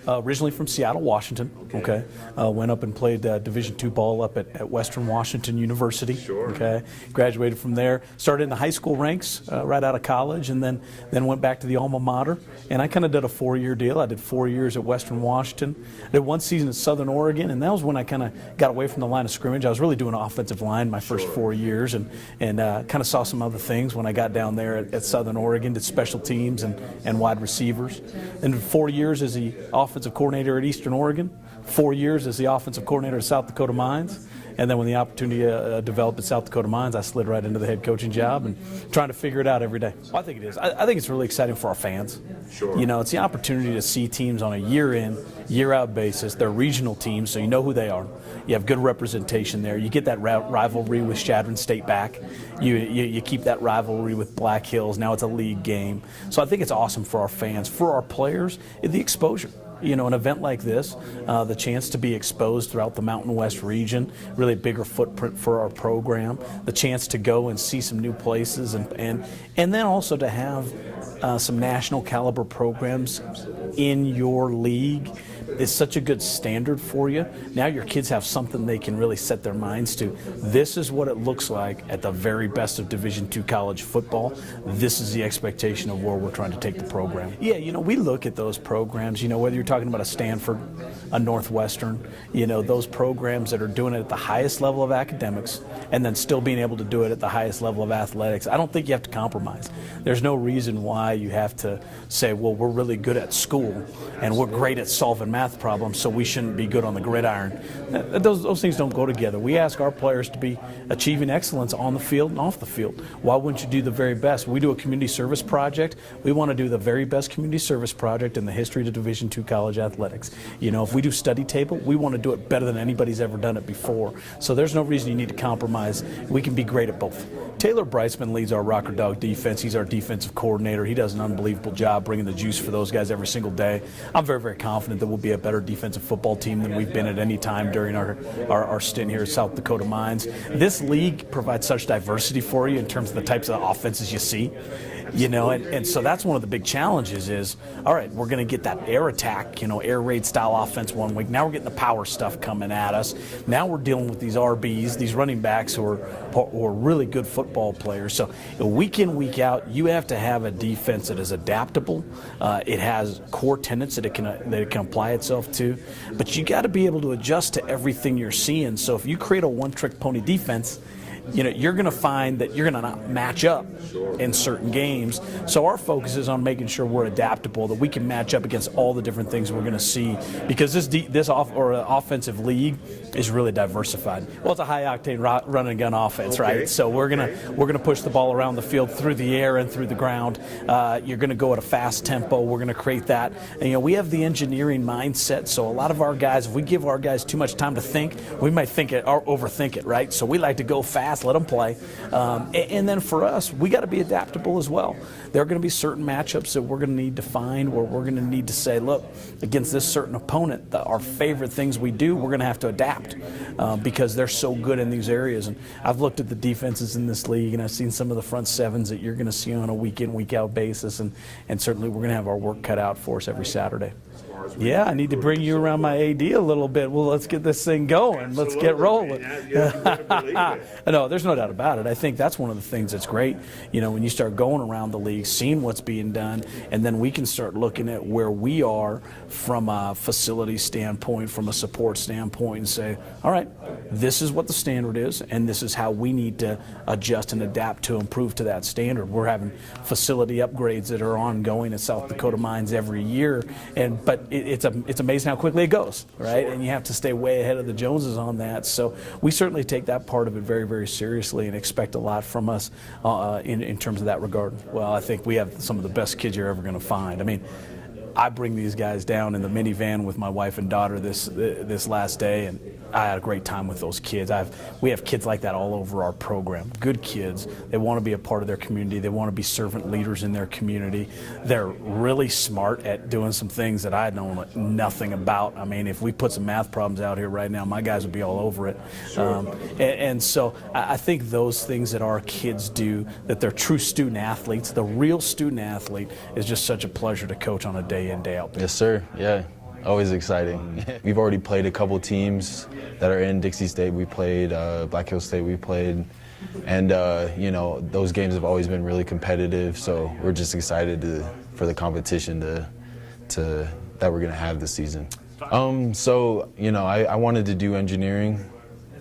Originally from Seattle, Washington. Okay. Went up and played Division II ball up at Western Washington University. Sure. Okay. Graduated from there. Started in the high school ranks right out of college, and then went back to the alma mater. And I kind of did a 4-year deal. I did 4 years at Western Washington. I did 1 season at Southern Oregon, and that was when I kind of got away from the line of scrimmage. I was really doing offensive line my first 4 years, and kind of saw some other things when I got down there at Southern Oregon. Did special teams and wide receivers. And 4 years as the offensive coordinator at Eastern Oregon, 4 years as the offensive coordinator at South Dakota Mines, and then when the opportunity developed at South Dakota Mines, I slid right into the head coaching job and trying to figure it out every day. Well, I think it is. I think it's really exciting for our fans. Sure. You know, it's the opportunity to see teams on a year-in, year-out basis. They're regional teams, so you know who they are. You have good representation there. You get that rivalry with Chadron State back. You keep that rivalry with Black Hills. Now it's a league game. So I think it's awesome for our fans. For our players, the exposure. You know, an event like this, the chance to be exposed throughout the Mountain West region, really a bigger footprint for our program, the chance to go and see some new places, and then also to have some national caliber programs in your league is such a good standard for you. Now your kids have something they can really set their minds to. This is what it looks like at the very best of Division II college football. This is the expectation of where we're trying to take the program. Yeah, you know, we look at those programs, you know, whether you're talking about a Stanford, a Northwestern, you know, those programs that are doing it at the highest level of academics and then still being able to do it at the highest level of athletics. I don't think you have to compromise. There's no reason why you have to say, well, we're really good at school and we're great at solving math problems, so we shouldn't be good on the gridiron. Those things don't go together. We ask our players to be achieving excellence on the field and off the field. Why wouldn't you do the very best? We do a community service project. We want to do the very best community service project in the history of Division II college athletics. You know, if we do study table, we want to do it better than anybody's ever done it before. So there's no reason you need to compromise. We can be great at both. Taylor Breitzman leads our Rocker Dog defense. He's our defensive coordinator. He does an unbelievable job bringing the juice for those guys every single day. I'm very, very confident that we'll be a better defensive football team than we've been at any time during our stint here at South Dakota Mines. This league provides such diversity for you in terms of the types of offenses you see. You know, and so that's one of the big challenges is, all right, we're going to get that air attack, you know, air raid style offense one week. Now we're getting the power stuff coming at us. Now we're dealing with these RBs, these running backs who are really good football players. So week in, week out, you have to have a defense that is adaptable. It has core tenets that it can apply itself to. But you got to be able to adjust to everything you're seeing. So if you create a one-trick pony defense, you know, you're going to find that you're going to not match up in certain games. So our focus is on making sure we're adaptable, that we can match up against all the different things we're going to see, because this offensive league is really diversified. Well, it's a high-octane run and gun offense, okay. right? So we're gonna push the ball around the field through the air and through the ground. You're going to go at a fast tempo. We're going to create that. And, you know, we have the engineering mindset. So a lot of our guys, if we give our guys too much time to think, we might think it or overthink it, right? So we like to go fast. Let them play. And then for us, we got to be adaptable as well. There are going to be certain matchups that we're going to need to find where we're going to need to say, look, against this certain opponent, our favorite things we do, we're going to have to adapt because they're so good in these areas. And I've looked at the defenses in this league, and I've seen some of the front sevens that you're going to see on a week-in, week-out basis. And certainly we're going to have our work cut out for us every Saturday. Yeah, I need to bring you around my AD a little bit. Well, let's get this thing going. Absolutely. Let's get rolling. No, there's no doubt about it. I think that's one of the things that's great, you know, when you start going around the league, seeing what's being done, and then we can start looking at where we are from a facility standpoint, from a support standpoint, and say, all right, this is what the standard is, and this is how we need to adjust and adapt to improve to that standard. We're having facility upgrades that are ongoing at South Dakota Mines every year, but it's amazing how quickly it goes, right? And you have to stay way ahead of the Joneses on that. So we certainly take that part of it very, very seriously and expect a lot from us in terms of that regard. Well, I think we have some of the best kids you're ever going to find. I mean, I bring these guys down in the minivan with my wife and daughter this last day, and I had a great time with those kids. We have kids like that all over our program. Good kids. They want to be a part of their community. They want to be servant leaders in their community. They're really smart at doing some things that I know nothing about. I mean, if we put some math problems out here right now, my guys would be all over it. And so I think those things that our kids do, that they're true student athletes, the real student athlete, is just such a pleasure to coach on a day in, day out basis. Yes, sir. Yeah. always exciting. We've already played a couple teams that are in Dixie State. We played Black Hills State. We played, and you know, those games have always been really competitive. So we're just excited for the competition that we're gonna have this season. So you know, I wanted to do engineering,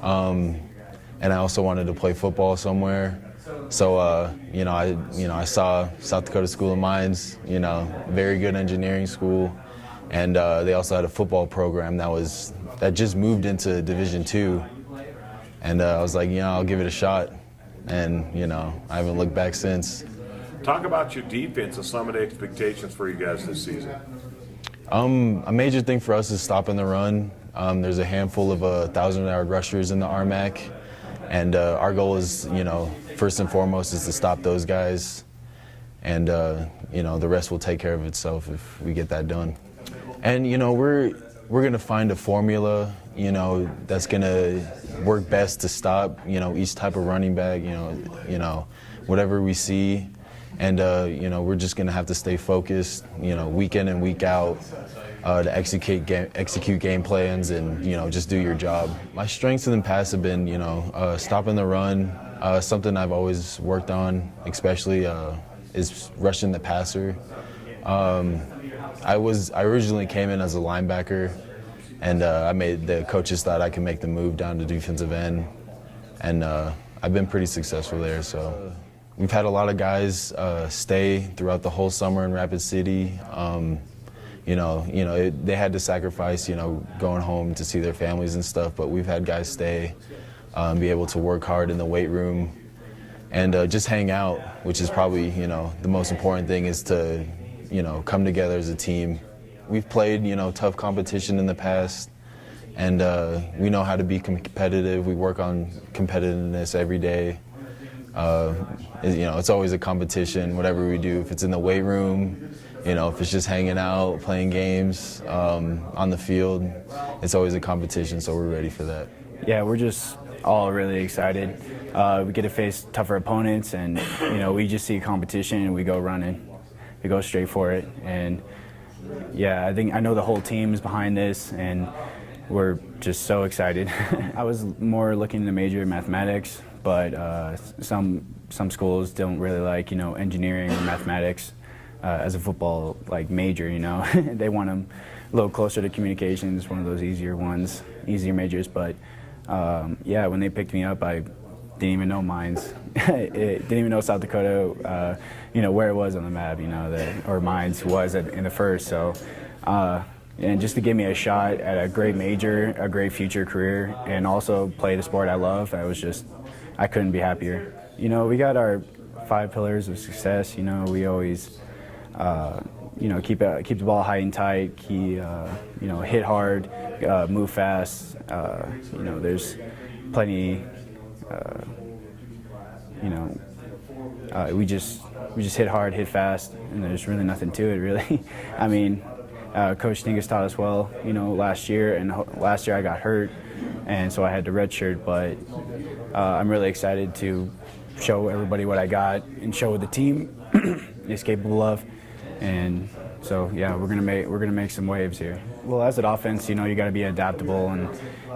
and I also wanted to play football somewhere. So you know, I saw South Dakota School of Mines. You know, very good engineering school. And they also had a football program that just moved into Division II, and I was like, you know, I'll give it a shot, and you know, I haven't looked back since. Talk about your defense and some of the expectations for you guys this season. A major thing for us is stopping the run. There's a handful of 1,000-yard rushers in the RMAC, and our goal is, you know, first and foremost is to stop those guys, and you know, the rest will take care of itself if we get that done. And you know, we're gonna find a formula, you know, that's gonna work best to stop, you know, each type of running back, you know, whatever we see, and you know, we're just gonna have to stay focused, you know, week in and week out, to execute game plans, and you know, just do your job. My strengths in the past have been, you know, stopping the run, something I've always worked on, especially is rushing the passer. I originally came in as a linebacker, and the coaches thought I could make the move down to defensive end, and I've been pretty successful there. So we've had a lot of guys stay throughout the whole summer in Rapid City. You know, they had to sacrifice, you know, going home to see their families and stuff, but we've had guys stay, be able to work hard in the weight room, and just hang out, which is probably, you know, the most important thing is to, you know, come together as a team. We've played, you know, tough competition in the past, and we know how to be competitive. We work on competitiveness every day. You know, it's always a competition, whatever we do. If it's in the weight room, you know, if it's just hanging out, playing games on the field, it's always a competition, so we're ready for that. Yeah, we're just all really excited. We get to face tougher opponents, and, you know, we just see competition and we go running. We go straight for it, and yeah, I know the whole team is behind this, and we're just so excited. I was more looking to major in mathematics, but some schools don't really like, you know, engineering or mathematics as a football like major. You know, they want them a little closer to communications, one of those easier majors. But yeah, when they picked me up, I didn't even know mines. Didn't even know South Dakota, you know, where it was on the map, you know, or mines was in the first. So, and just to give me a shot at a great major, a great future career, and also play the sport I love, I couldn't be happier. You know, we got our 5 pillars of success. You know, we always, you know, keep the ball high and tight, you know, hit hard, move fast. You know, there's plenty. You know, we just hit hard, hit fast, and there's really nothing to it, really. I mean, Coach Dingus taught us well, you know, last year, and last year I got hurt, and so I had to redshirt. But I'm really excited to show everybody what I got and show what the team is capable of, and so yeah, we're gonna make some waves here. Well, as an offense, you know, you got to be adaptable, and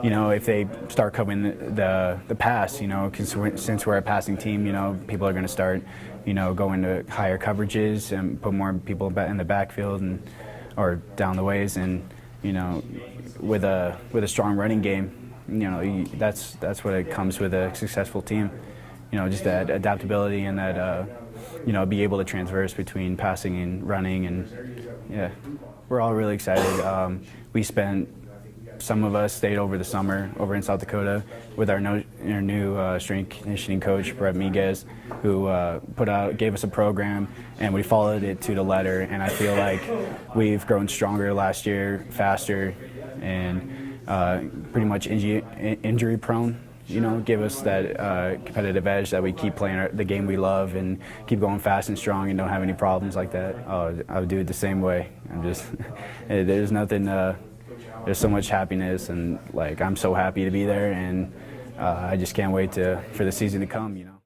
you know, if they start covering the pass, you know, since we're a passing team, you know, people are going to start, you know, going to higher coverages and put more people in the backfield or down the ways, and you know, with a strong running game, you know, that's what it comes with a successful team. You know, just that adaptability and that you know, be able to transverse between passing and running, and yeah, we're all really excited. Some of us stayed over the summer over in South Dakota with our new strength conditioning coach, Brett Miguez, who gave us a program, and we followed it to the letter. And I feel like we've grown stronger last year, faster, and pretty much injury prone. You know, give us that competitive edge that we keep playing the game we love and keep going fast and strong and don't have any problems like that. I would do it the same way. There's nothing. There's so much happiness, and like I'm so happy to be there, and I just can't wait for the season to come. You know.